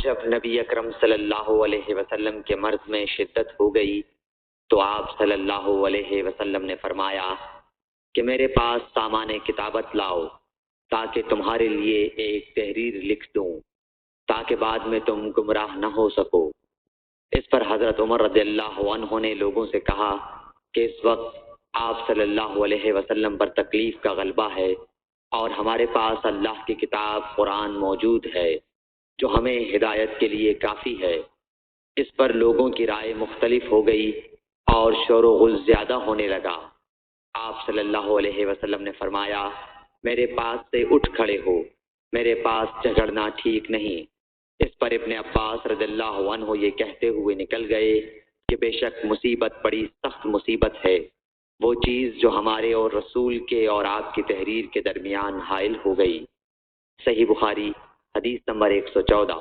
جب نبی اکرم صلی اللہ علیہ وسلم کے مرض میں شدت ہو گئی تو آپ صلی اللہ علیہ وسلم نے فرمایا کہ میرے پاس سامان کتابت لاؤ تاکہ تمہارے لیے ایک تحریر لکھ دوں تاکہ بعد میں تم گمراہ نہ ہو سکو۔ اس پر حضرت عمر رضی اللہ عنہ نے لوگوں سے کہا کہ اس وقت آپ صلی اللہ علیہ وسلم پر تکلیف کا غلبہ ہے اور ہمارے پاس اللہ کی کتاب قرآن موجود ہے جو ہمیں ہدایت کے لیے کافی ہے۔ اس پر لوگوں کی رائے مختلف ہو گئی اور شور و غل زیادہ ہونے لگا۔ آپ صلی اللہ علیہ وسلم نے فرمایا میرے پاس سے اٹھ کھڑے ہو، میرے پاس جھگڑنا ٹھیک نہیں۔ اس پر ابن عباس رضی اللہ عنہ یہ کہتے ہوئے نکل گئے کہ بے شک مصیبت بڑی سخت مصیبت ہے، وہ چیز جو ہمارے اور رسول کے اور آپ کی تحریر کے درمیان حائل ہو گئی۔ صحیح بخاری حدیث نمبر 114۔